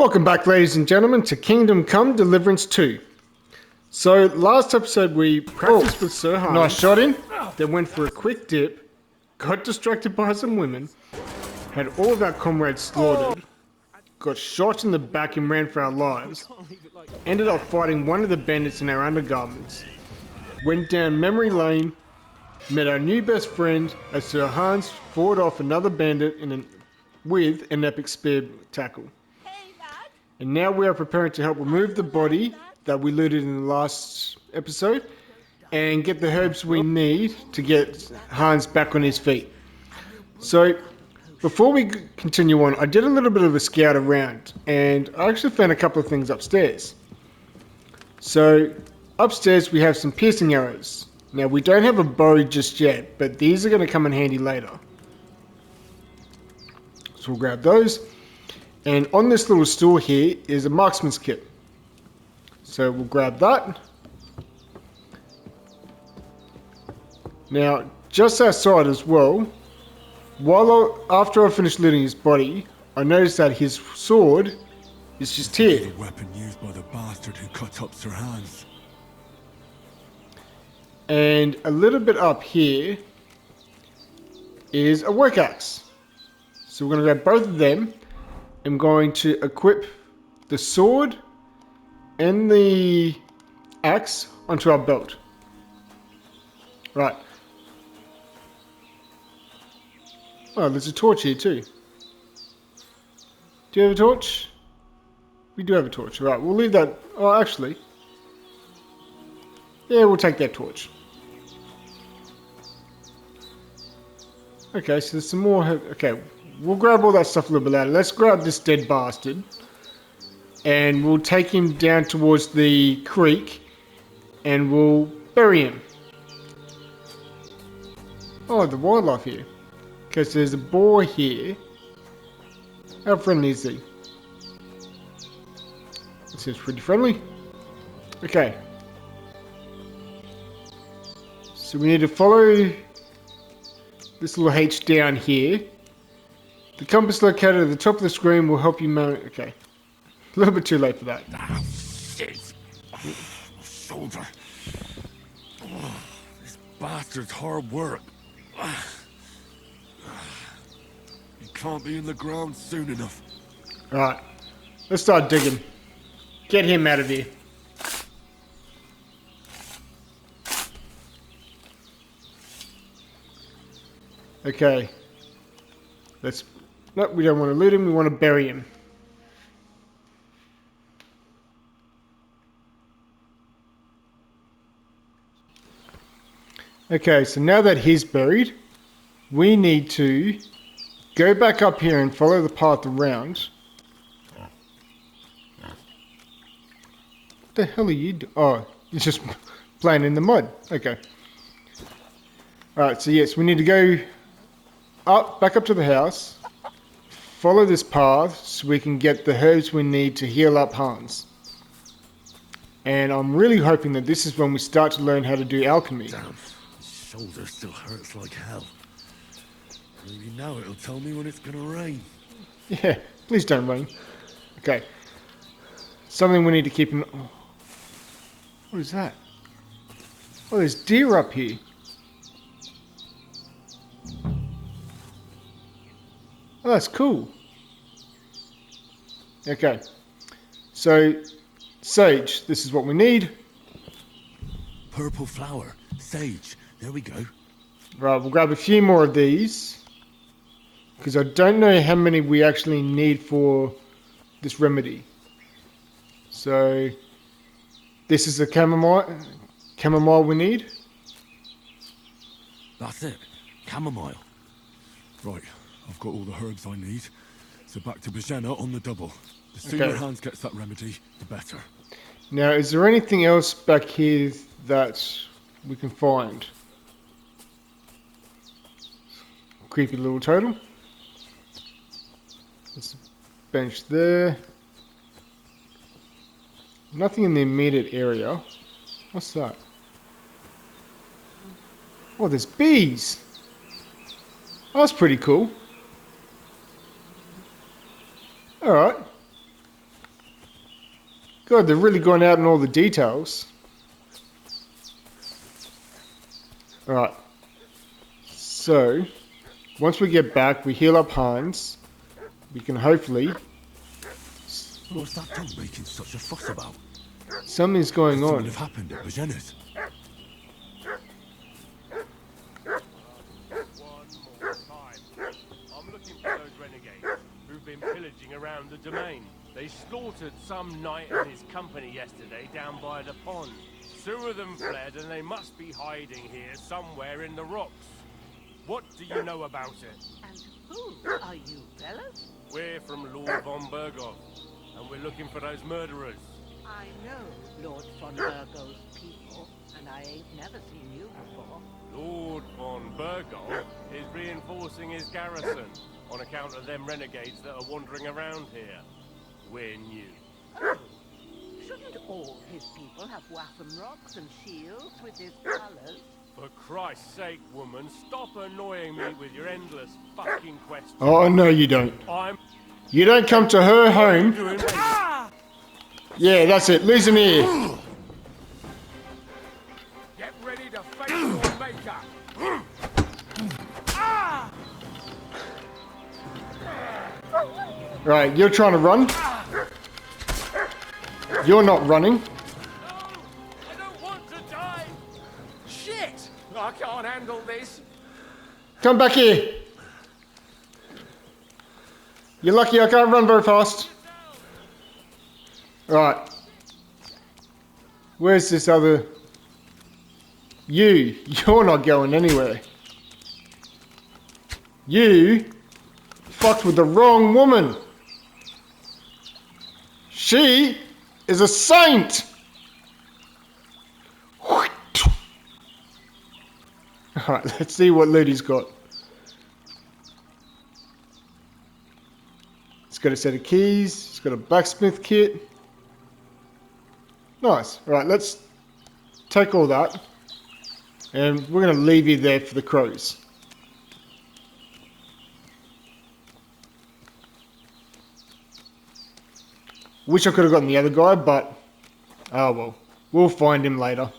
Welcome back, ladies and gentlemen, to Kingdom Come Deliverance II. So, last episode we practiced with Sir Hans. Nice shot in. Then went for a quick dip, got distracted by some women, had all of our comrades slaughtered, got shot in the back and ran for our lives, ended up fighting one of the bandits in our undergarments, went down memory lane, met our new best friend as Sir Hans fought off another bandit with an epic spear tackle. And now we are preparing to help remove the body that we looted in the last episode and get the herbs we need to get Hans back on his feet. So before we continue on, I did a little bit of a scout around and I actually found a couple of things upstairs. So upstairs we have some piercing arrows. Now we don't have a bow just yet, but these are going to come in handy later. So we'll grab those. And on this little stool here is a marksman's kit. So we'll grab that. Now, just outside as well, after I finished looting his body, I noticed that his sword is just here. The weapon used by the bastard who cut up Sir Hans. And a little bit up here is a work axe. So we're going to grab both of them. I'm going to equip the sword and the axe onto our belt. Right. Oh, there's a torch here too. Do you have a torch? We do have a torch. Right, we'll leave that. Oh, actually. Yeah, we'll take that torch. Okay, so there's some more. Okay. We'll grab all that stuff a little bit later. Let's grab this dead bastard. And we'll take him down towards the creek. And we'll bury him. Oh, the wildlife here. Okay, so there's a boar here. How friendly is he? This seems pretty friendly. Okay. So we need to follow this little H down here. The compass located at the top of the screen will help you mount. Okay. A little bit too late for that. Ah, shit. My shoulder. Oh, this bastard's hard work. He can't be in the ground soon enough. Alright. Let's start digging. Get him out of here. Okay. Let's... No, we don't want to loot him, we want to bury him. Okay, so now that he's buried, we need to go back up here and follow the path around. What the hell are you doing? Oh, you're just playing in the mud. Okay. Alright, so yes, we need to go back up to the house. Follow this path so we can get the herbs we need to heal up Hans. And I'm really hoping that this is when we start to learn how to do alchemy. Damn, his shoulder still hurts like hell. Maybe now it'll tell me when it's gonna rain. Yeah, please don't rain. Okay. Something we need to keep in... Oh. What is that? Oh, there's deer up here. Oh, that's cool. Okay. So, sage, this is what we need. Purple flower, sage, there we go. Right, we'll grab a few more of these. Because I don't know how many we actually need for this remedy. So, this is the chamomile we need. That's it, chamomile. Right. I've got all the herbs I need, so back to Bajena on the double. The sooner Hans gets that remedy, the better. Now, is there anything else back here that we can find? Creepy little totem. There's a bench there. Nothing in the immediate area. What's that? Oh, there's bees! Oh, that's pretty cool. Alright. God, they're really going out in all the details. Alright. So, once we get back, we heal up Hans. We can hopefully... What's that dog making such a fuss about? Something's going on. Something have happened at Bajena's. I'm looking for those renegades who've been pillaging around the domain. They slaughtered some knight and his company yesterday down by the pond. 2 of them fled and they must be hiding here somewhere in the rocks. What do you know about it? And who are you, fellas? We're from Lord von Burgov, and we're looking for those murderers. I know Lord von Burgo's people, and I ain't never seen you before. Lord von Burgov is reinforcing his garrison on account of them renegades that are wandering around here. We're new. Oh, shouldn't all his people have waffen rocks and shields with his colours? For Christ's sake, woman, stop annoying me with your endless fucking questions. Oh, no you don't. You don't come to her home. Yeah, that's it. Lose an ear. Get ready to face your maker. Right, you're trying to run. You're not running. I don't want to die. Shit! I can't handle this. Come back here. You're lucky I can't run very fast. Right. Where's this other... You're not going anywhere. You fucked with the wrong woman. She is a saint. Alright, let's see what loot he's got. He's got a set of keys. He's got a blacksmith kit. Nice. Right, let's take all that. And we're going to leave you there for the crows. Wish I could have gotten the other guy, but... oh well. We'll find him later.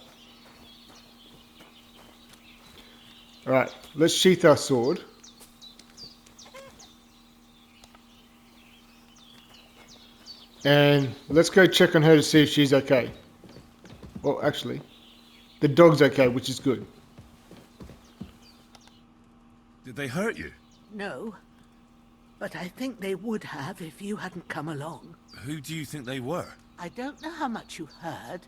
Alright, let's sheath our sword. And let's go check on her to see if she's okay. Well, actually, the dog's okay, which is good. Did they hurt you? No, but I think they would have if you hadn't come along. Who do you think they were? I don't know how much you heard.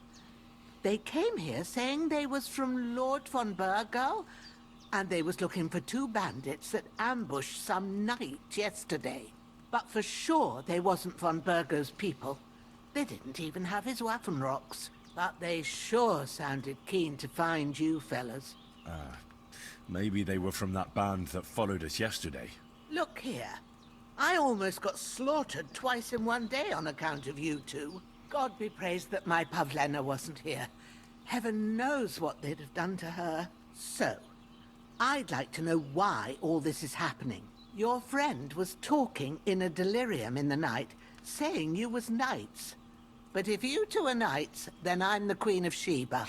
They came here saying they was from Lord von Burgo, and they was looking for 2 bandits that ambushed some knight yesterday. But for sure they wasn't von Burgo's people. They didn't even have his waffen rocks. But they sure sounded keen to find you fellas. Maybe they were from that band that followed us yesterday. Look here. I almost got slaughtered twice in one day on account of you 2. God be praised that my Pavlena wasn't here. Heaven knows what they'd have done to her. So, I'd like to know why all this is happening. Your friend was talking in a delirium in the night, saying you was knights. But if you 2 are knights, then I'm the Queen of Sheba.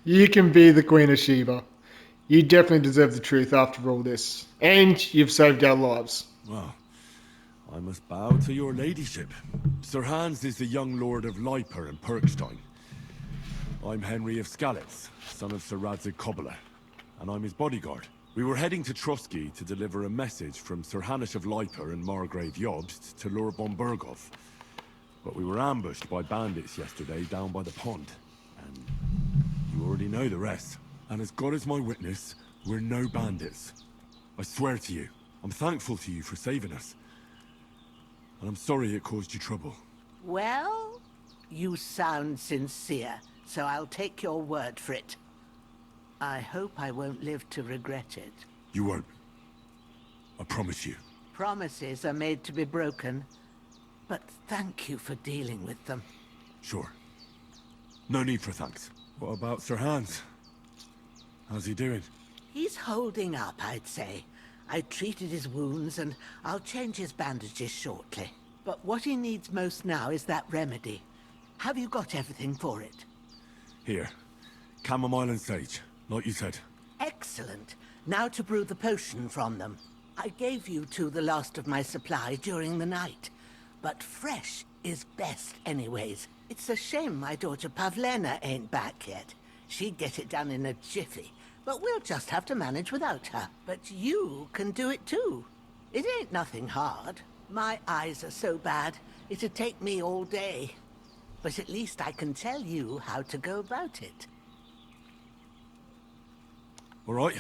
You can be the Queen of Sheba. You definitely deserve the truth after all this. And you've saved our lives. Well, I must bow to your ladyship. Sir Hans is the young lord of Leiper and Perkstein. I'm Henry of Skalitz, son of Sir Radzig Kobyla, and I'm his bodyguard. We were heading to Trotsky to deliver a message from Sir Hanish of Leiper and Margrave Jobst to Lord von Burgov. But we were ambushed by bandits yesterday down by the pond. And you already know the rest. And as God is my witness, we're no bandits. I swear to you, I'm thankful to you for saving us. And I'm sorry it caused you trouble. Well, you sound sincere, so I'll take your word for it. I hope I won't live to regret it. You won't. I promise you. Promises are made to be broken, but thank you for dealing with them. Sure. No need for thanks. What about Sir Hans? How's he doing? He's holding up, I'd say. I treated his wounds, and I'll change his bandages shortly. But what he needs most now is that remedy. Have you got everything for it? Here. Chamomile and sage, like you said. Excellent. Now to brew the potion from them. I gave you two the last of my supply during the night. But fresh is best anyways. It's a shame my daughter Pavlena ain't back yet. She'd get it done in a jiffy. But we'll just have to manage without her. But you can do it too. It ain't nothing hard. My eyes are so bad, it'd take me all day. But at least I can tell you how to go about it. All right.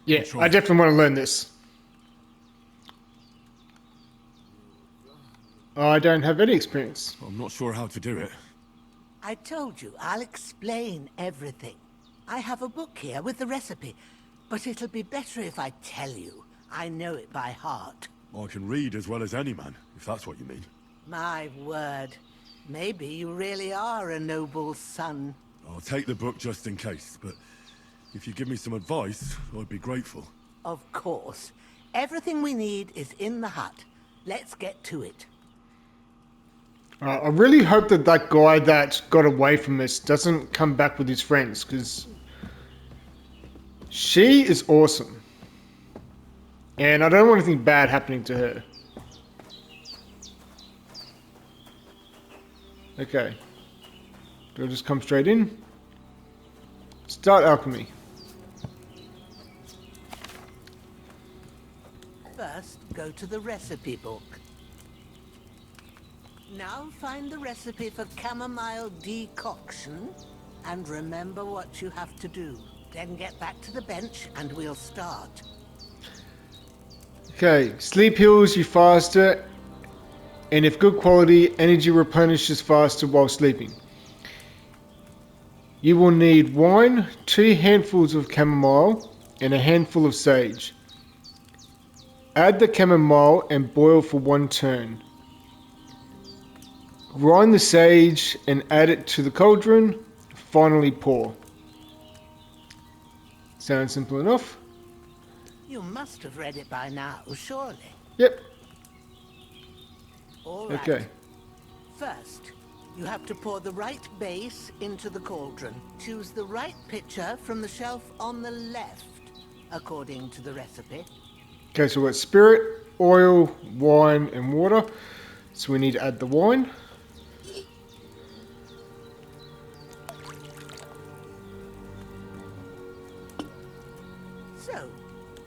Yeah, I definitely want to learn this. I don't have any experience. I'm not sure how to do it. I told you, I'll explain everything. I have a book here with the recipe, but it'll be better if I tell you. I know it by heart. I can read as well as any man, if that's what you mean. My word. Maybe you really are a noble son. I'll take the book just in case, but if you give me some advice, I'd be grateful. Of course. Everything we need is in the hut. Let's get to it. I really hope that that guy that got away from us doesn't come back with his friends, because she is awesome. And I don't want anything bad happening to her. Okay. Do I just come straight in? Start alchemy. First, go to the recipe book. Now find the recipe for chamomile decoction and remember what you have to do. Then get back to the bench and we'll start. Okay, sleep heals you faster, and if good quality, energy replenishes faster while sleeping. You will need wine, 2 handfuls of chamomile, and a handful of sage. Add the chamomile and boil for 1 turn. Grind the sage and add it to the cauldron. Finally pour. Sounds simple enough. You must have read it by now, surely. Yep. All right. Okay. First, you have to pour the right base into the cauldron. Choose the right pitcher from the shelf on the left, according to the recipe. Okay, so we've got spirit, oil, wine, and water. So we need to add the wine. So,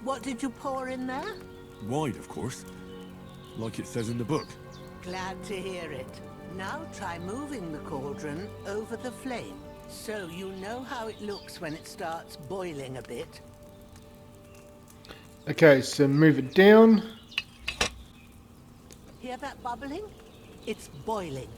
what did you pour in there? Wine, of course. Like it says in the book. Glad to hear it. Now try moving the cauldron over the flame, so you know how it looks when it starts boiling a bit. Okay, so move it down. Hear that bubbling? It's boiling.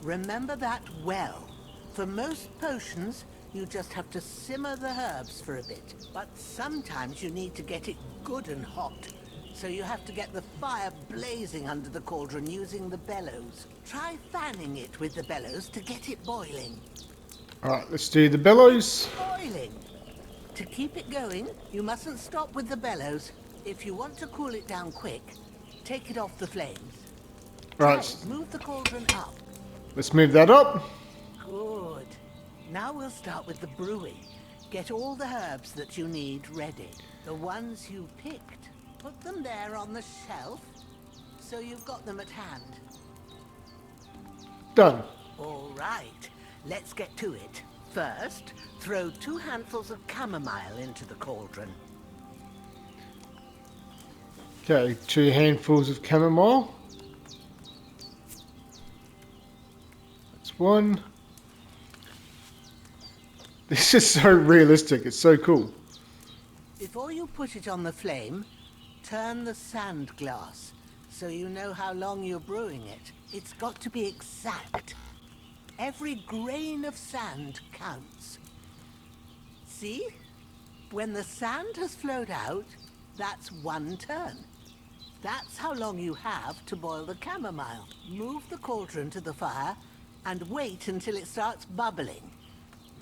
Remember that well. For most potions, you just have to simmer the herbs for a bit. But sometimes you need to get it good and hot. So you have to get the fire blazing under the cauldron using the bellows. Try fanning it with the bellows to get it boiling. Alright, let's do the bellows. Boiling! To keep it going, you mustn't stop with the bellows. If you want to cool it down quick, take it off the flames. Right, Move the cauldron up. let's move that up. Good. Now we'll start with the brewing. Get all the herbs that you need ready. The ones you picked. Put them there on the shelf, so you've got them at hand. Done. All right, let's get to it. First, throw 2 handfuls of chamomile into the cauldron. Okay, 2 handfuls of chamomile. That's 1. This is so realistic, it's so cool. Before you put it on the flame, turn the sand glass, so you know how long you're brewing it. It's got to be exact. Every grain of sand counts. See? When the sand has flowed out, that's 1 turn. That's how long you have to boil the chamomile. Move the cauldron to the fire and wait until it starts bubbling.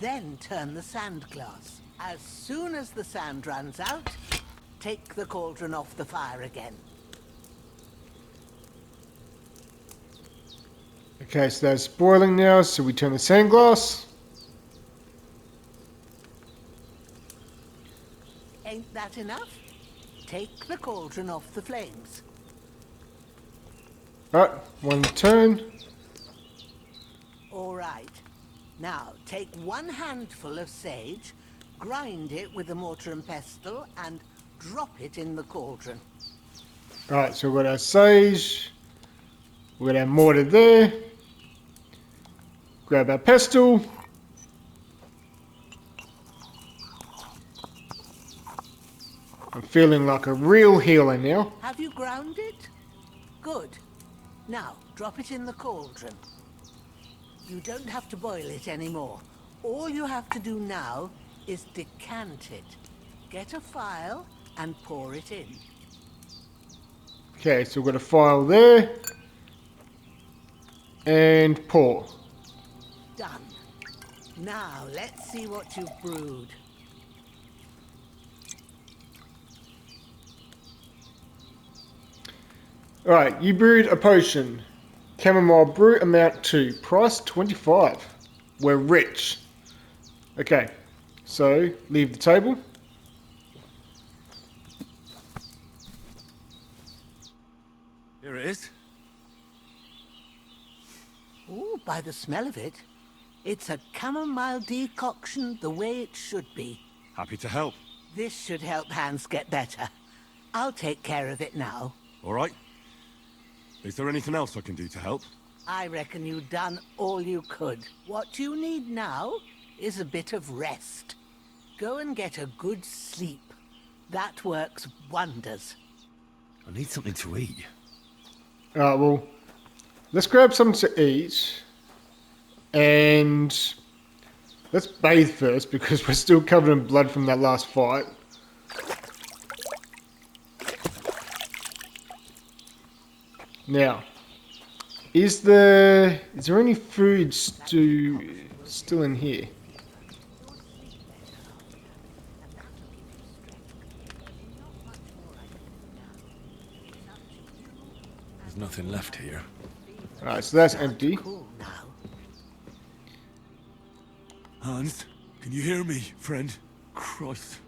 Then turn the sand glass. As soon as the sand runs out, take the cauldron off the fire again. Okay, so that's boiling now, so we turn the sand glass. Ain't that enough? Take the cauldron off the flames. Alright, one turn. All right. Now, take one handful of sage, grind it with a mortar and pestle, and drop it in the cauldron. Alright, so we've got our sage. We've got our mortar there. Grab our pestle. I'm feeling like a real healer now. Have you ground it? Good. Now, drop it in the cauldron. You don't have to boil it anymore. All you have to do now is decant it. Get a phial and pour it in. Okay, so we've got a phial there. And pour. Done. Now, let's see what you've brewed. Alright, you brewed a potion. Chamomile brew amount 2. Price 25. We're rich. Okay, so leave the table. Here it is. Ooh, by the smell of it, it's a chamomile decoction the way it should be. Happy to help. This should help Hans get better. I'll take care of it now. All right. Is there anything else I can do to help? I reckon you've done all you could. What you need now is a bit of rest. Go and get a good sleep. That works wonders. I need something to eat. Alright, well, let's grab something to eat. And let's bathe first because we're still covered in blood from that last fight. Now, is there any food still in here? There's nothing left here. Alright, so that's empty. Cool now. Hans, can you hear me, friend? Christ.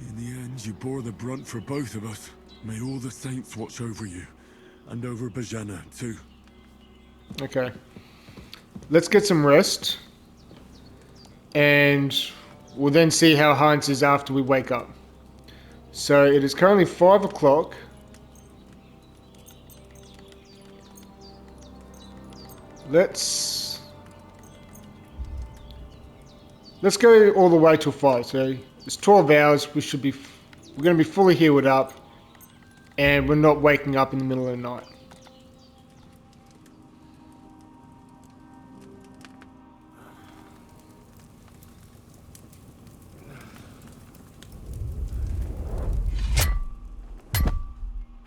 In the end, you bore the brunt for both of us. May all the saints watch over you. And over Bajana, too. Okay. Let's get some rest. And we'll then see how Hans is after we wake up. So it is currently 5 o'clock. Let's go all the way till 5. So it's 12 hours. We're going to be fully healed up. And we're not waking up in the middle of the night.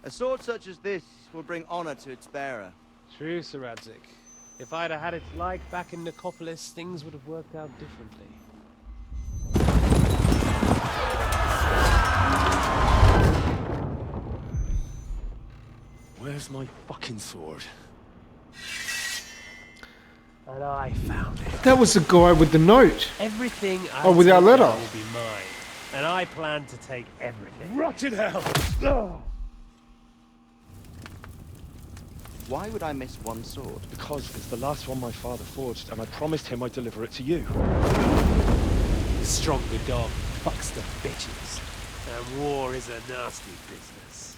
A sword such as this will bring honor to its bearer. True, Sir Radzik. If I'd have had its like back in Nicopolis, things would have worked out differently. Where's my fucking sword? And I found it. That was the guy with the note. Everything I Oh, with our take letter. will be mine. And I plan to take everything. Rotten hell! Oh. Why would I miss one sword? Because it's the last one my father forged, and I promised him I'd deliver it to you. Stronger dog fucks the bitches. And war is a nasty business.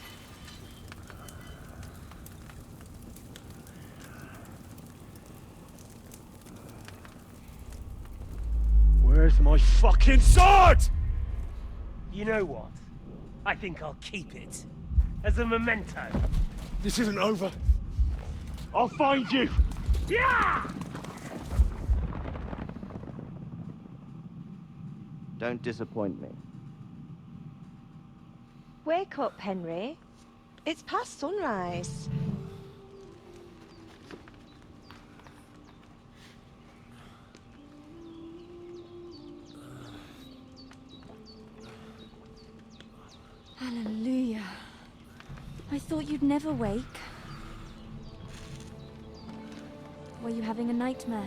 Where's my fucking sword? You know what? I think I'll keep it. As a memento. This isn't over. I'll find you! Yeah! Don't disappoint me. Wake up, Henry. It's past sunrise. Hallelujah. I thought you'd never wake. Were you having a nightmare?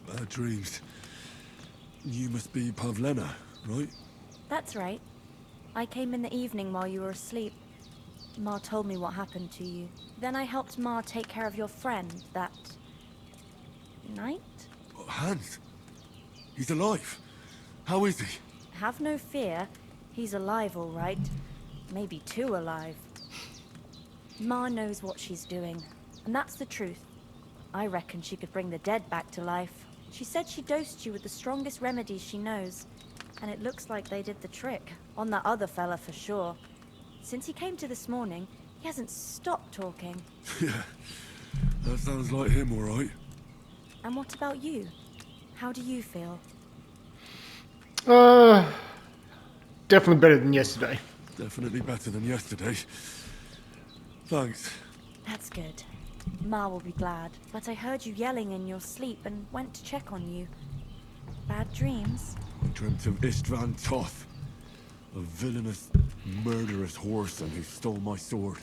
Bad dreams. You must be Pavlena, right? That's right. I came in the evening while you were asleep. Ma told me what happened to you. Then I helped Ma take care of your friend that night? Hans? He's alive. How is he? Have no fear. He's alive, all right. Maybe too alive. Ma knows what she's doing, and that's the truth. I reckon she could bring the dead back to life. She said she dosed you with the strongest remedies she knows, and it looks like they did the trick. On that other fella for sure. Since he came to this morning, he hasn't stopped talking. Yeah, that sounds like him, all right. And what about you? How do you feel? Definitely better than yesterday. Definitely better than yesterday. Thanks. That's good. Ma will be glad, but I heard you yelling in your sleep and went to check on you. Bad dreams? I dreamt of Istvan Toth, a villainous, murderous whoreson who stole my sword.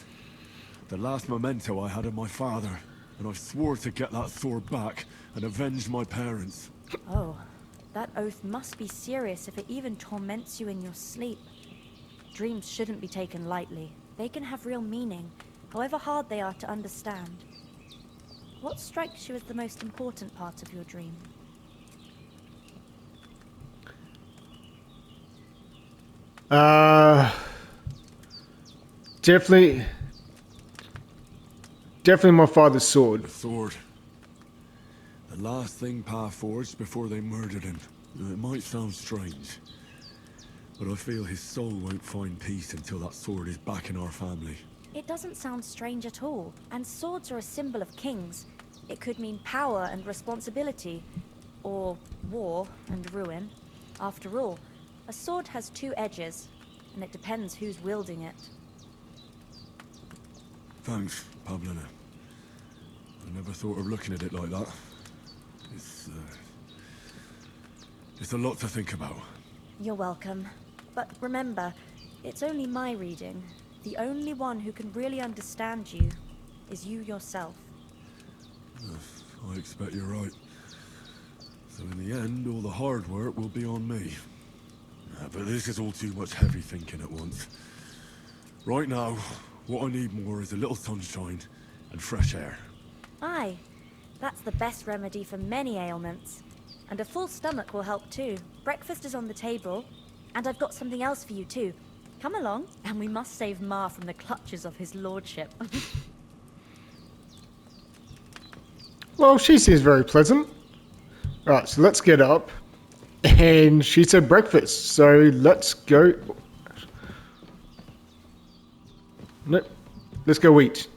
The last memento I had of my father, and I swore to get that sword back and avenge my parents. Oh, that oath must be serious if it even torments you in your sleep. Dreams shouldn't be taken lightly. They can have real meaning, however hard they are to understand. What strikes you as the most important part of your dream? Definitely my father's sword. The sword. The last thing Pa forged before they murdered him. It might sound strange, but I feel his soul won't find peace until that sword is back in our family. It doesn't sound strange at all, and swords are a symbol of kings. It could mean power and responsibility, or war and ruin. After all, a sword has two edges, and it depends who's wielding it. Thanks, Pavlena. I never thought of looking at it like that. It's a lot to think about. You're welcome. But remember, it's only my reading. The only one who can really understand you is you yourself. I expect you're right. So in the end, all the hard work will be on me. But this is all too much heavy thinking at once. Right now, what I need more is a little sunshine and fresh air. Aye, that's the best remedy for many ailments. And a full stomach will help too. Breakfast is on the table, and I've got something else for you too. Come along, and we must save Ma from the clutches of his lordship. Well, she seems very pleasant. Alright, so let's get up. And she said breakfast, so let's go. Nope. Let's go eat.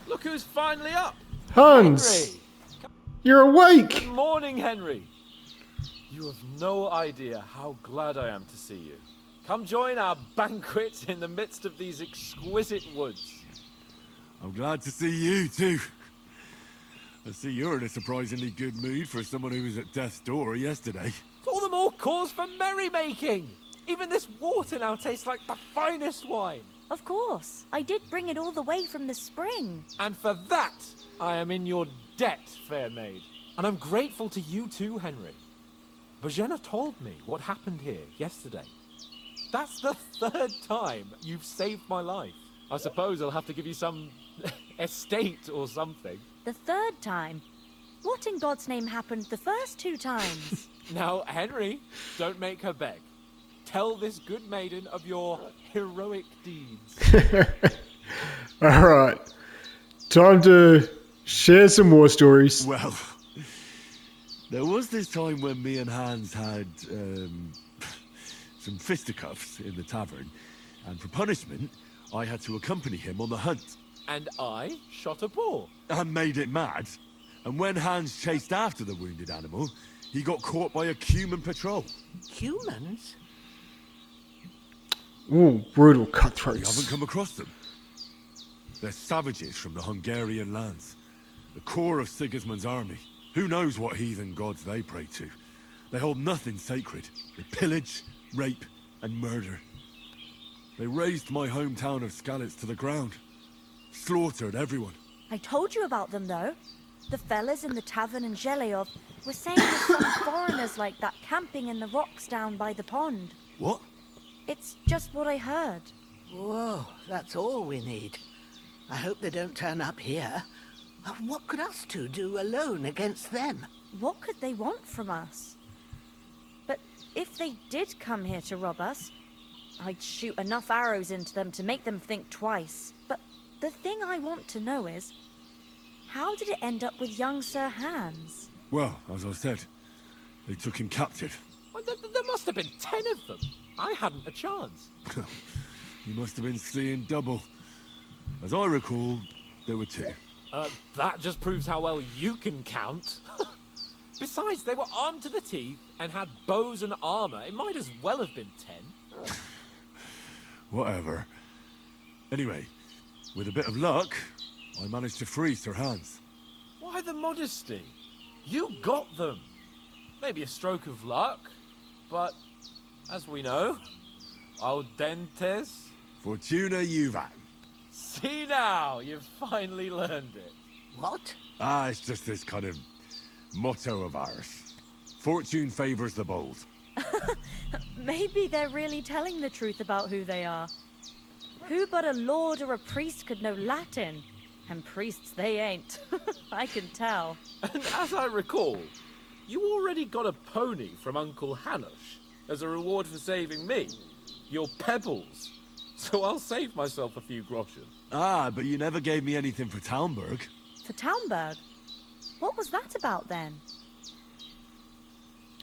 Look who's finally up! Hans! Henry! You're awake! Good morning, Henry! You have no idea how glad I am to see you. Come join our banquet in the midst of these exquisite woods. I'm glad to see you, too. I see you're in a surprisingly good mood for someone who was at death's door yesterday. All the more cause for merrymaking! Even this water now tastes like the finest wine. Of course, I did bring it all the way from the spring. And for that, I am in your debt, fair maid. And I'm grateful to you too, Henry. Bojena told me what happened here yesterday. That's the third time you've saved my life. I suppose I'll have to give you some estate or something. The third time? What in God's name happened the first two times? Now, Henry, don't make her beg. Tell this good maiden of your heroic deeds. Alright. Time to share some war stories. Well, there was this time when me and Hans had some fisticuffs in the tavern, and for punishment, I had to accompany him on the hunt. And I shot a boar. And made it mad. And when Hans chased after the wounded animal, he got caught by a human patrol. They're savages from the Hungarian lands. The core of Sigismund's army. Who knows what heathen gods they pray to? They hold nothing sacred. They pillage, rape, and murder. They razed my hometown of Skalitz to the ground. Slaughtered everyone. I told you about them, though. The fellas in the tavern in Zheleov were saying there's some foreigners like that camping in the rocks down by the pond. What? It's just what I heard. Whoa, that's all we need. I hope they don't turn up here. What could us two do alone against them? What could they want from us? But if they did come here to rob us, I'd shoot enough arrows into them to make them think twice. But the thing I want to know is, how did it end up with young Sir Hans? Well, as I said, they took him captive. Well, there must have been 10 of them. I hadn't a chance. You must have been seeing double. As I recall, there were 2. That just proves how well you can count. Besides, they were armed to the teeth and had bows and armor. It might as well have been 10. Whatever. Anyway, with a bit of luck, I managed to free Sir Hans. Why the modesty? You got them. Maybe a stroke of luck, but as we know, audentes. Fortuna juvat. See now, you've finally learned it. What? It's just this kind of motto of ours. Fortune favors the bold. Maybe they're really telling the truth about who they are. Who but a lord or a priest could know Latin? And priests they ain't. I can tell. And as I recall, you already got a pony from Uncle Hanush as a reward for saving me. Your pebbles. So I'll save myself a few groschen. But you never gave me anything for Talmberg. For Talmberg? What was that about then?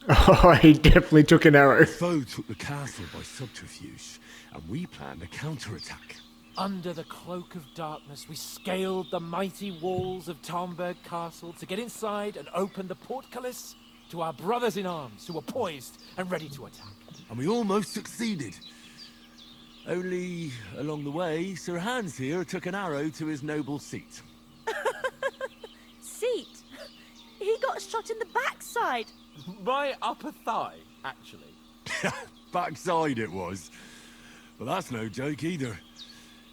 Oh, he definitely took an arrow. The foe took the castle by subterfuge, and we planned a counterattack. Under the cloak of darkness, we scaled the mighty walls of Talmberg Castle to get inside and open the portcullis to our brothers in arms who were poised and ready to attack. And we almost succeeded. Only, along the way, Sir Hans here took an arrow to his noble seat. Seat? He got shot in the backside. My upper thigh, actually. Backside it was. But that's no joke either.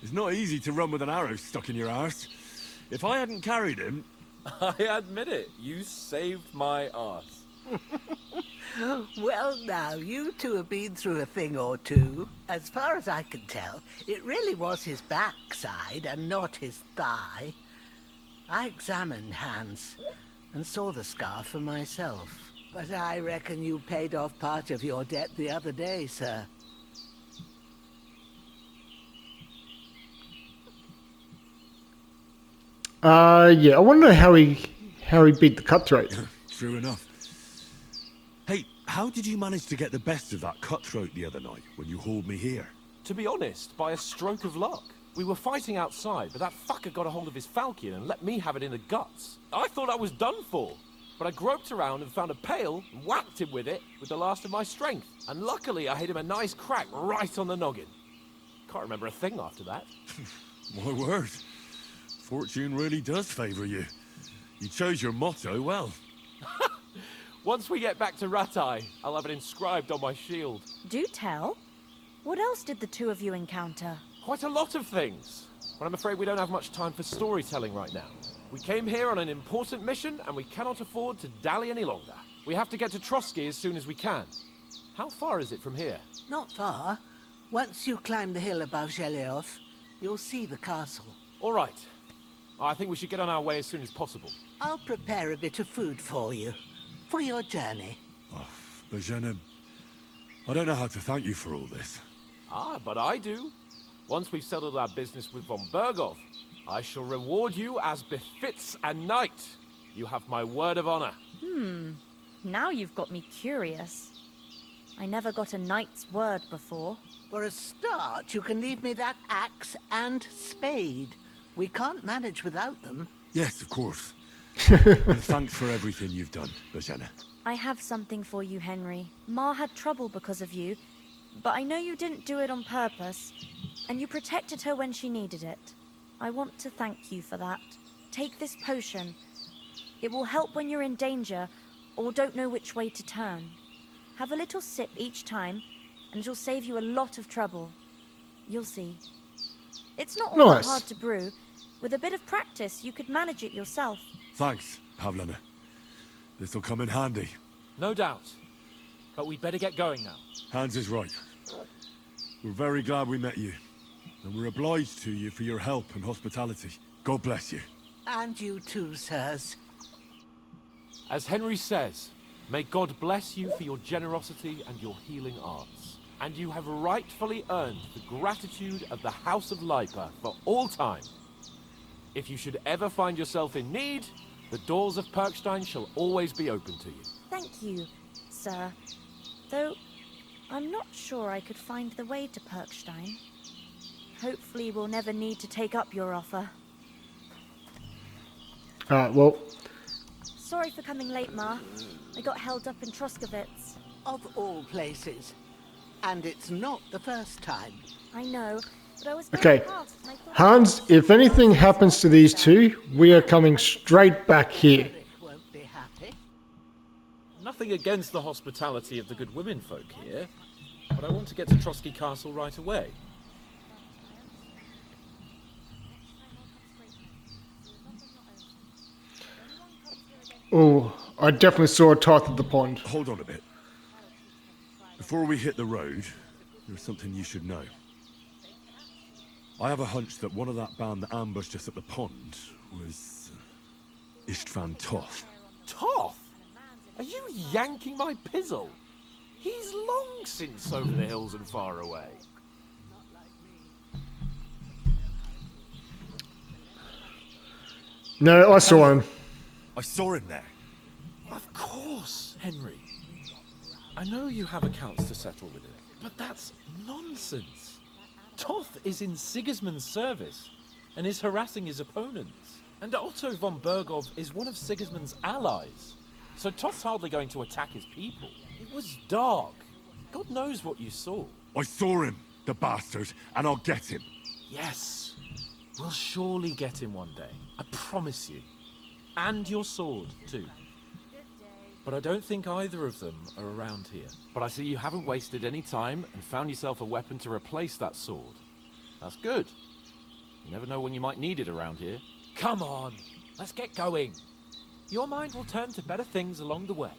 It's not easy to run with an arrow stuck in your arse. If I hadn't carried him... I admit it, you saved my arse. Well, now, you two have been through a thing or two. As far as I can tell, it really was his backside and not his thigh. I examined Hans and saw the scar for myself. But I reckon you paid off part of your debt the other day, sir. Yeah, I want to know how he beat the cutthroat. True enough. Hey, how did you manage to get the best of that cutthroat the other night when you hauled me here? To be honest, by a stroke of luck. We were fighting outside, but that fucker got a hold of his falchion and let me have it in the guts. I thought I was done for, but I groped around and found a pail and whacked him with it with the last of my strength. And luckily I hit him a nice crack right on the noggin. Can't remember a thing after that. My word. Fortune really does favor you. You chose your motto well. Once we get back to Ratai, I'll have it inscribed on my shield. Do tell. What else did the two of you encounter? Quite a lot of things. But I'm afraid we don't have much time for storytelling right now. We came here on an important mission, and we cannot afford to dally any longer. We have to get to Trotsky as soon as we can. How far is it from here? Not far. Once you climb the hill above Zheleov, you'll see the castle. All right. I think we should get on our way as soon as possible. I'll prepare a bit of food for you, for your journey. Oh, Bojana, I don't know how to thank you for all this. But I do. Once we've settled our business with von Bergov, I shall reward you as befits a knight. You have my word of honor. Now you've got me curious. I never got a knight's word before. For a start, you can leave me that axe and spade. We can't manage without them. Yes, of course. And thanks for everything you've done, Bojana. I have something for you, Henry. Ma had trouble because of you, but I know you didn't do it on purpose, and you protected her when she needed it. I want to thank you for that. Take this potion. It will help when you're in danger or don't know which way to turn. Have a little sip each time, and it'll save you a lot of trouble. You'll see. It's not all that hard to brew. With a bit of practice, you could manage it yourself. Thanks, Pavlena. This'll come in handy. No doubt. But we'd better get going now. Hans is right. We're very glad we met you. And we're obliged to you for your help and hospitality. God bless you. And you too, sirs. As Henry says, may God bless you for your generosity and your healing arts. And you have rightfully earned the gratitude of the House of Leiper for all time. If you should ever find yourself in need, the doors of Perkstein shall always be open to you. Thank you, sir. Though, I'm not sure I could find the way to Perkstein. Hopefully we'll never need to take up your offer. Well... Sorry for coming late, Ma. I got held up in Troskowitz. Of all places. And it's not the first time. I know, but I was Okay. past and I thought... Hans, if anything happens to these two, we are coming straight back here. Eric won't be happy. Nothing against the hospitality of the good women folk here, but I want to get to Trotsky Castle right away. Oh, I definitely saw a Toth at the pond. Hold on a bit. Before we hit the road, there's something you should know. I have a hunch that one of that band that ambushed us at the pond was... Istvan Toth. Toth? Are you yanking my pizzle? He's long since over the hills and far away. No, I saw him. I saw him there. Of course, Henry. I know you have accounts to settle with it, but that's nonsense. Toth is in Sigismund's service and is harassing his opponents. And Otto von Bergov is one of Sigismund's allies. So Toth's hardly going to attack his people. It was dark. God knows what you saw. I saw him, the bastard, and I'll get him. Yes, we'll surely get him one day. I promise you. And your sword, too. But I don't think either of them are around here. But I see you haven't wasted any time and found yourself a weapon to replace that sword. That's good. You never know when you might need it around here. Come on, let's get going. Your mind will turn to better things along the way.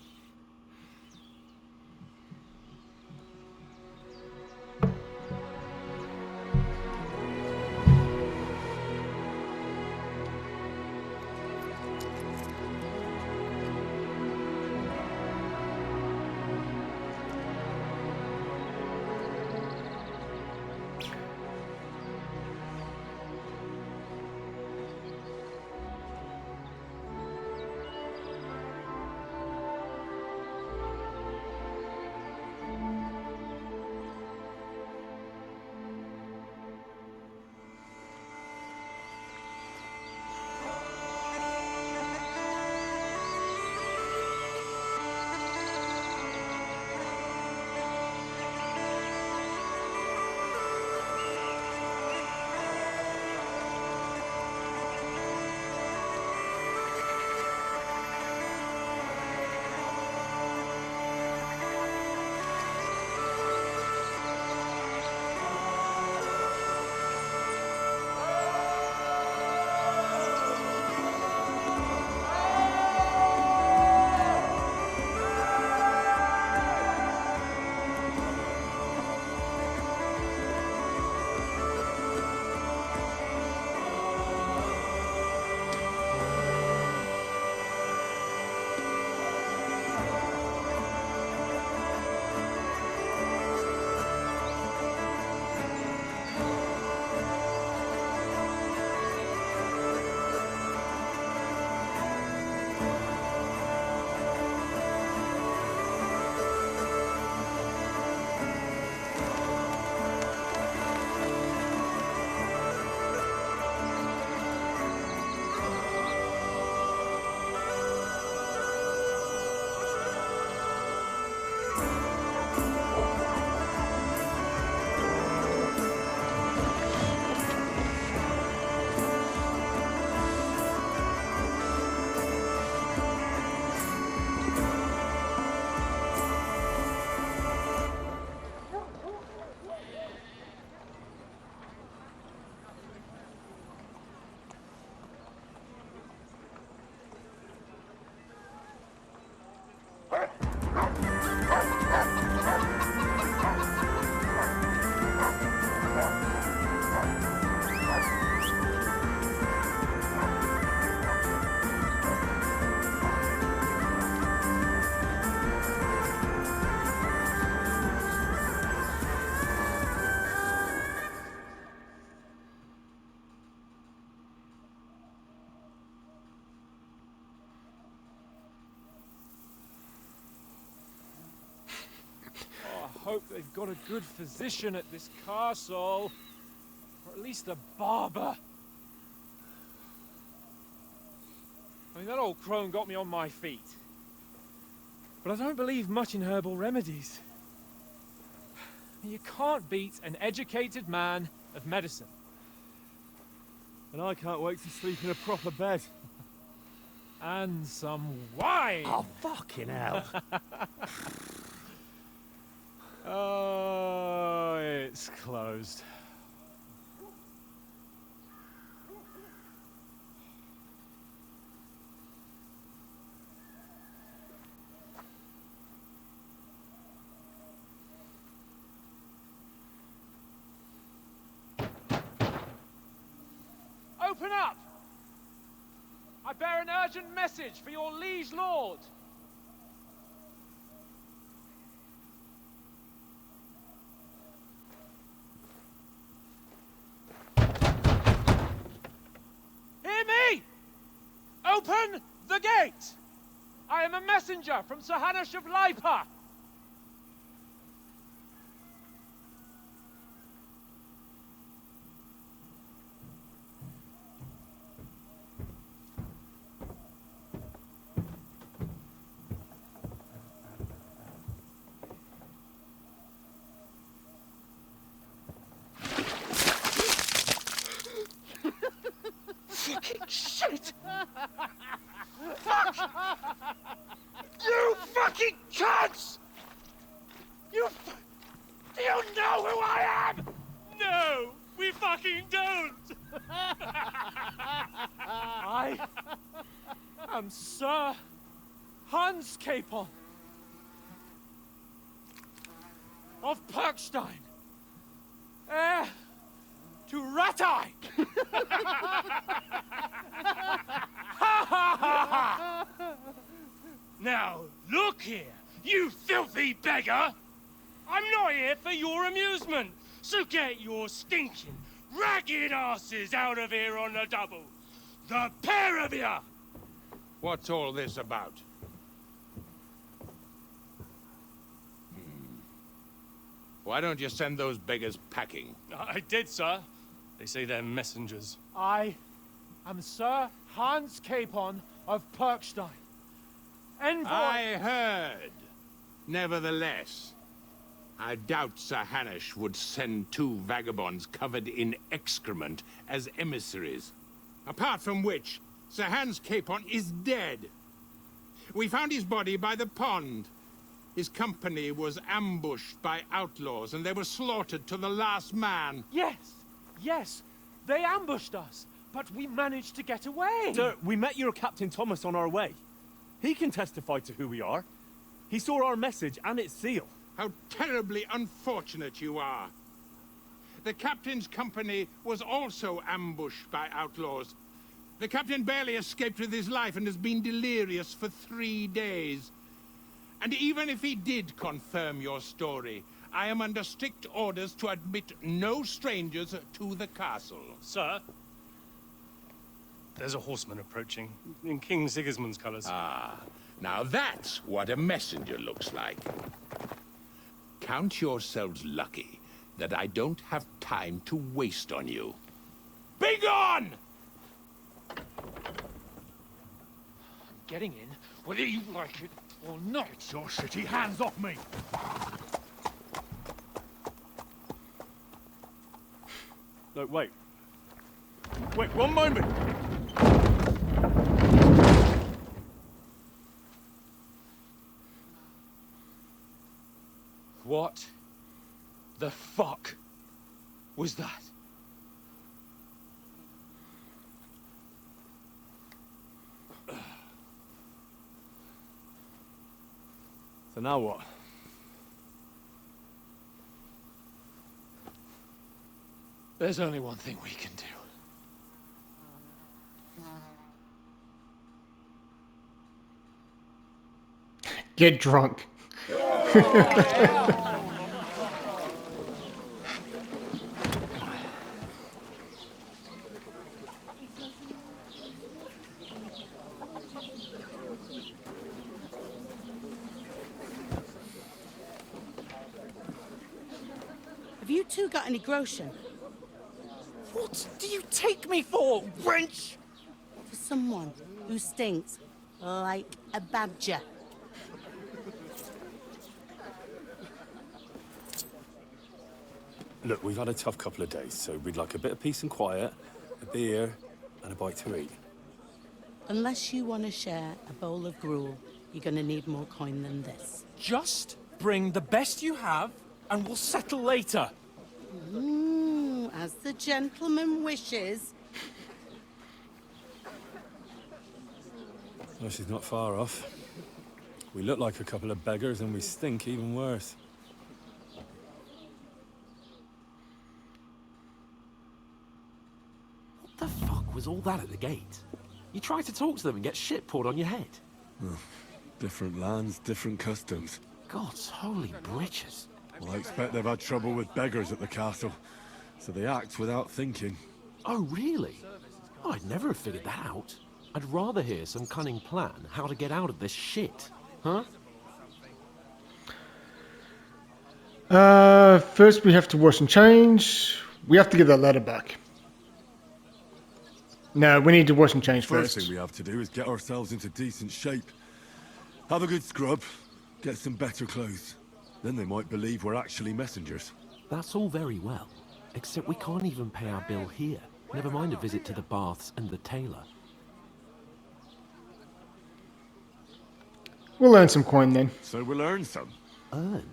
hope they've got a good physician at this castle. Or at least a barber. I mean, that old crone got me on my feet. But I don't believe much in herbal remedies. You can't beat an educated man of medicine. And I can't wait to sleep in a proper bed. And some wine! Oh, fucking hell. Oh, it's closed. Open up! I bear an urgent message for your liege lord. Hear me! Open the gate! I am a messenger from Sir Henry of Skalitz. Shit! Fuck! You fucking cunts! Do you know who I am? No, we fucking don't! I am Sir Hans Capon of Perkstein, heir to Ratai. Now, look here, you filthy beggar! I'm not here for your amusement, so get your stinking, ragged asses out of here on the double. The pair of you! What's all this about? Why don't you send those beggars packing? I did, sir. They say they're messengers. I am Sir Hans Capon of Perkstein, envoy. I heard. Nevertheless, I doubt Sir Hanush would send two vagabonds covered in excrement as emissaries. Apart from which, Sir Hans Capon is dead. We found his body by the pond. His company was ambushed by outlaws, and they were slaughtered to the last man. Yes, they ambushed us, but we managed to get away. Sir, we met your Captain Thomas on our way. He can testify to who we are. He saw our message and its seal. How terribly unfortunate you are. The captain's company was also ambushed by outlaws. The captain barely escaped with his life and has been delirious for 3 days. And even if he did confirm your story, I am under strict orders to admit no strangers to the castle. Sir, there's a horseman approaching, in King Sigismund's colours. Ah, now that's what a messenger looks like. Count yourselves lucky that I don't have time to waste on you. Be gone! I'm getting in, whether you like it or not. Your shitty hands off me! No, wait. Wait, one moment! What the fuck was that? So now what? There's only one thing we can do. Get drunk. two got any groschen? What do you take me for, wench? For someone who stinks like a badger. Look, we've had a tough couple of days, so we'd like a bit of peace and quiet, a beer, and a bite to eat. Unless you want to share a bowl of gruel, you're going to need more coin than this. Just bring the best you have, and we'll settle later. As the gentleman wishes. Well, she's not far off. We look like a couple of beggars, and we stink even worse. What the fuck was all that at the gate? You try to talk to them and get shit poured on your head. Oh, different lands, different customs. God's holy britches. Well, I expect they've had trouble with beggars at the castle, so they act without thinking. Oh, really? Oh, I'd never have figured that out. I'd rather hear some cunning plan how to get out of this shit. Huh? First we have to wash and change. We have to get that ladder back. No, we need to wash and change first. First thing we have to do is get ourselves into decent shape. Have a good scrub, get some better clothes. Then they might believe we're actually messengers. That's all very well, except we can't even pay our bill here. Never mind a visit to the baths and the tailor. We'll earn some coin then. So we'll earn some. Earn?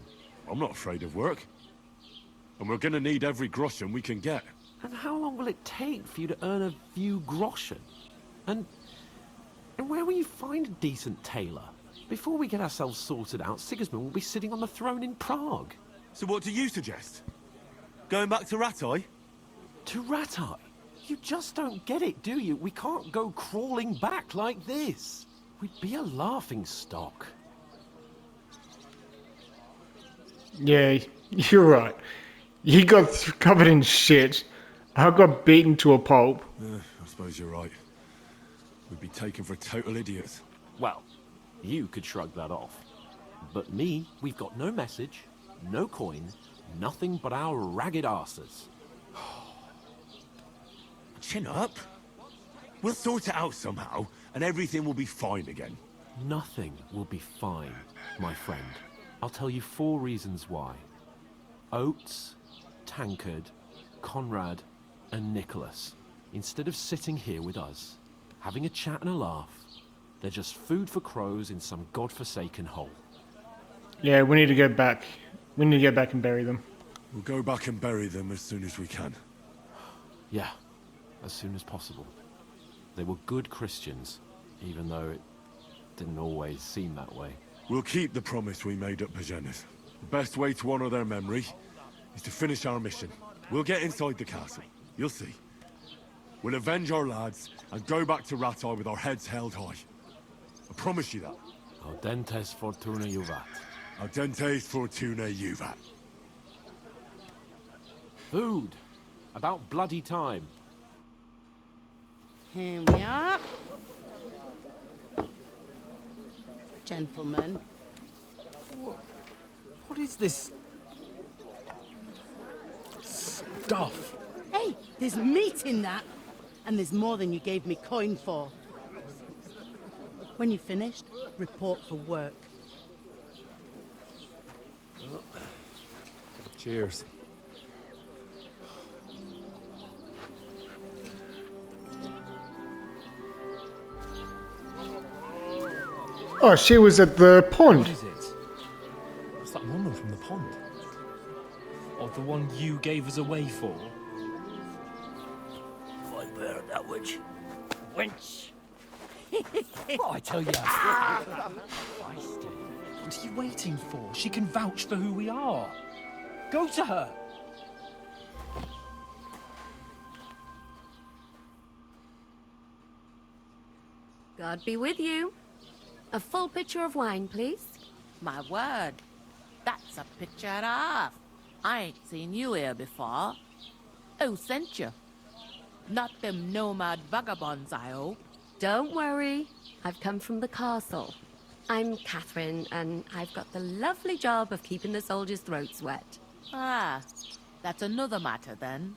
I'm not afraid of work. And we're gonna need every groschen we can get. And how long will it take for you to earn a few groschen? And where will you find a decent tailor? Before we get ourselves sorted out, Sigismund will be sitting on the throne in Prague. So what do you suggest? Going back to Ratai? To Ratai? You just don't get it, do you? We can't go crawling back like this. We'd be a laughing stock. Yeah, you're right. You got covered in shit. I got beaten to a pulp. I suppose you're right. We'd be taken for total idiots. Well, you could shrug that off. But me, we've got no message, no coin, nothing but our ragged arses. Chin up. We'll sort it out somehow, and everything will be fine again. Nothing will be fine, my friend. I'll tell you 4 reasons why. Oates, Tankard, Conrad, and Nicholas, instead of sitting here with us, having a chat and a laugh, they're just food for crows in some godforsaken hole. Yeah, we need to go back. We need to go back and bury them. We'll go back and bury them as soon as we can. Yeah, as soon as possible. They were good Christians, even though it didn't always seem that way. We'll keep the promise we made at Pagenis. The best way to honor their memory is to finish our mission. We'll get inside the castle. You'll see. We'll avenge our lads and go back to Ratai with our heads held high. I promise you that. Audentes fortuna juvat. Audentes fortuna juvat. Food. About bloody time. Here we are. Gentlemen. What is this stuff? Hey, there's meat in that. And there's more than you gave me coin for. When you're finished, report for work. Cheers. Oh, she was at the pond. What is it? What's that woman from the pond? Or the one you gave us away for? I bear that witch. Wench! Oh, I tell you. What are you waiting for? She can vouch for who we are. Go to her. God be with you. A full pitcher of wine, please. My word, that's a picture and a half. I ain't seen you here before. Who sent you? Not them nomad vagabonds, I hope. Don't worry. I've come from the castle. I'm Catherine, and I've got the lovely job of keeping the soldiers' throats wet. Ah, That's another matter then.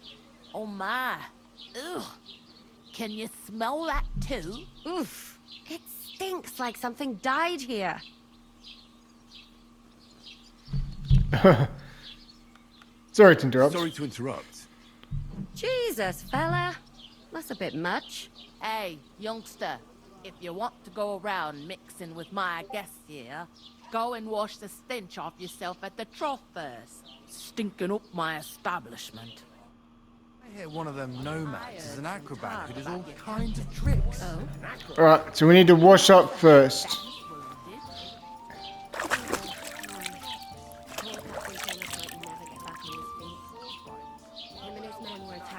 Oh my. Ugh. Can you smell that too? Oof. It stinks like something died here. Sorry to interrupt. Sorry to interrupt. Jesus, fella. That's a bit much. Hey, youngster. If you want to go around mixing with my guests here, go and wash the stench off yourself at the trough first. Stinking up my establishment. I hear one of them nomads is an acrobat who does all kinds of tricks. Oh. Alright, so we need to wash up first.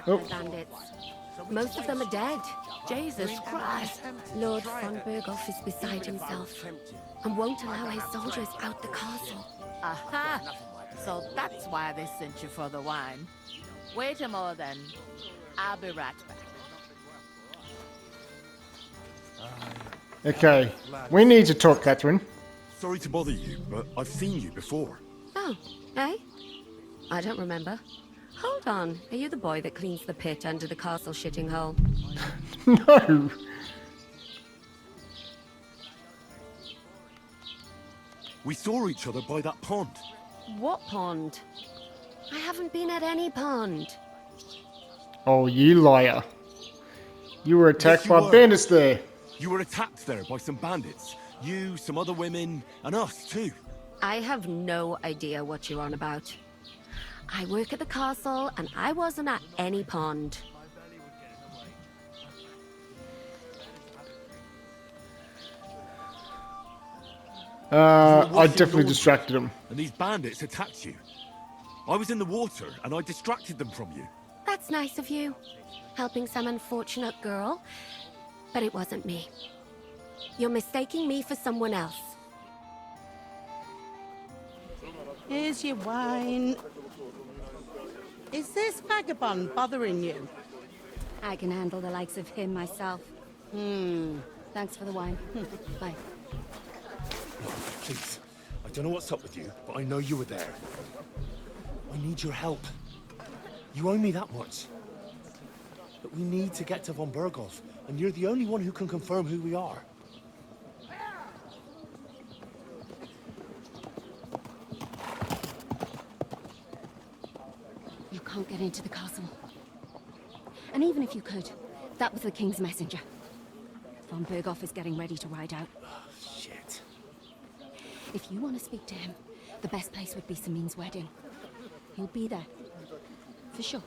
Oh. Bandits. Most of them are dead. Jesus Christ. Lord von Berghoff is beside himself and won't allow his soldiers out the castle. Aha! So that's why they sent you for the wine. Wait a moment then. I'll be right back. Okay, we need to talk, Catherine. Sorry to bother you, but I've seen you before. Oh, eh? I don't remember. Hold on, are you the boy that cleans the pit under the castle shitting hole? No. We saw each other by that pond. What pond? I haven't been at any pond. Oh, you liar. You were attacked Yes, you by were. bandits there. You were attacked there by some bandits. You, some other women, and us too. I have no idea what you're on about. I work at the castle, and I wasn't at any pond. I definitely distracted him. And these bandits attacked you. I was in the water, and I distracted them from you. That's nice of you, helping some unfortunate girl, but it wasn't me. You're mistaking me for someone else. Here's your wine. Is this vagabond bothering you? I can handle the likes of him myself. Thanks for the wine. Bye. Please, I don't know what's up with you, but I know you were there. I need your help. You owe me that much. But we need to get to von Berghoff, and you're the only one who can confirm who we are. You can't get into the castle. And even if you could, that was the king's messenger. Von Berghoff is getting ready to ride out. Shit. If you want to speak to him, the best place would be Samin's wedding. He'll be there. For sure.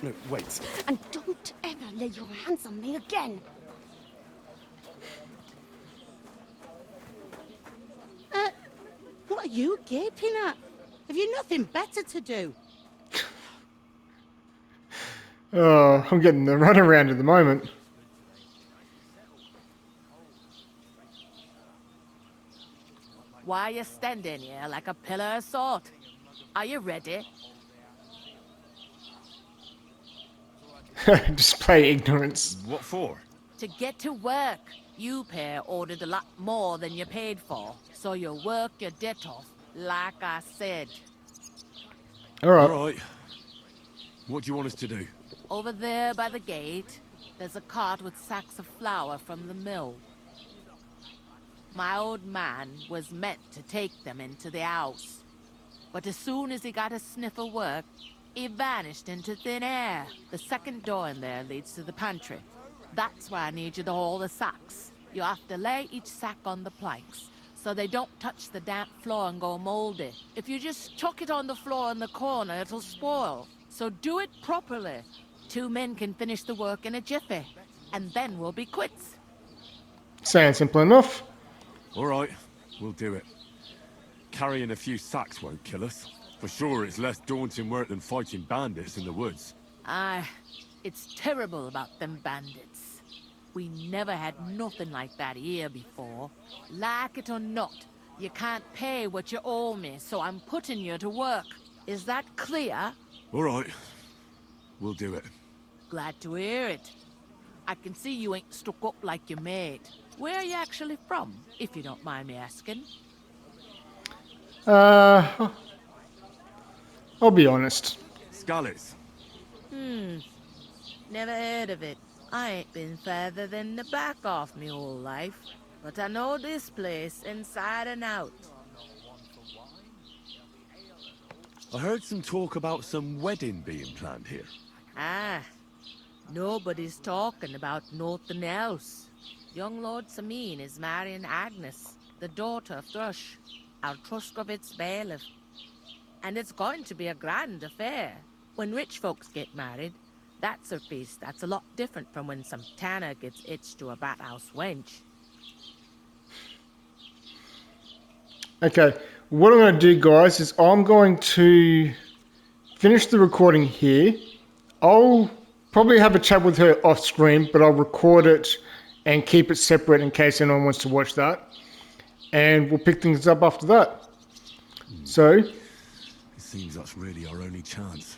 No, wait. And don't ever lay your hands on me again! What are you gaping at? Have you nothing better to do? Oh, I'm getting the runaround at the moment. Why are you standing here like a pillar of salt? Are you ready? Display ignorance. What for? To get to work. You pair ordered a lot more than you paid for, so you'll work your debt off, like I said. Alright. Alright. What do you want us to do? Over there by the gate, there's a cart with sacks of flour from the mill. My old man was meant to take them into the house. But as soon as he got a sniff of work, he vanished into thin air. The second door in there leads to the pantry. That's why I need you to haul the sacks. You have to lay each sack on the planks, so they don't touch the damp floor and go moldy. If you just chuck it on the floor in the corner, it'll spoil. So do it properly. 2 men can finish the work in a jiffy, and then we'll be quits. Sounds simple enough. Alright, we'll do it. Carrying a few sacks won't kill us. For sure, it's less daunting work than fighting bandits in the woods. Aye, it's terrible about them bandits. We never had nothing like that here before. Like it or not, you can't pay what you owe me, so I'm putting you to work. Is that clear? Alright, we'll do it. Glad to hear it. I can see you ain't stuck up like your mate. Where are you actually from, if you don't mind me asking? I'll be honest. Skalitz. Never heard of it. I ain't been further than the back off me whole life. But I know this place inside and out. I heard some talk about some wedding being planned here. Ah, nobody's talking about nothing else. Young Lord Samin is marrying Agnes, the daughter of Thrush, our Truskovitz bailiff. And it's going to be a grand affair. When rich folks get married, that's a feast that's a lot different from when some tanner gets hitched to a bathhouse wench. Okay, what I'm going to do, guys, is I'm going to finish the recording here. I'll probably have a chat with her off screen, but I'll record it and keep it separate in case anyone wants to watch that. And we'll pick things up after that. So, it seems that's really our only chance.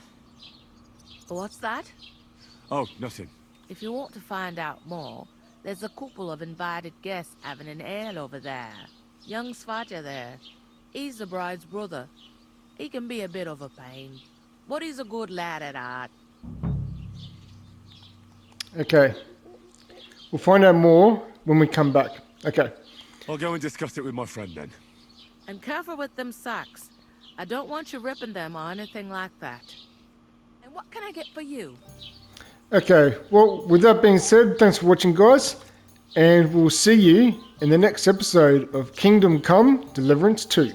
What's that? Oh, nothing. If you want to find out more, there's a couple of invited guests having an ale over there. Young Svaja there. He's the bride's brother. He can be a bit of a pain, but he's a good lad at heart. Okay. We'll find out more when we come back. Okay. I'll go and discuss it with my friend then. And careful with them sacks. I don't want you ripping them or anything like that. And what can I get for you? Okay, well, with that being said, thanks for watching, guys. And we'll see you in the next episode of Kingdom Come Deliverance II.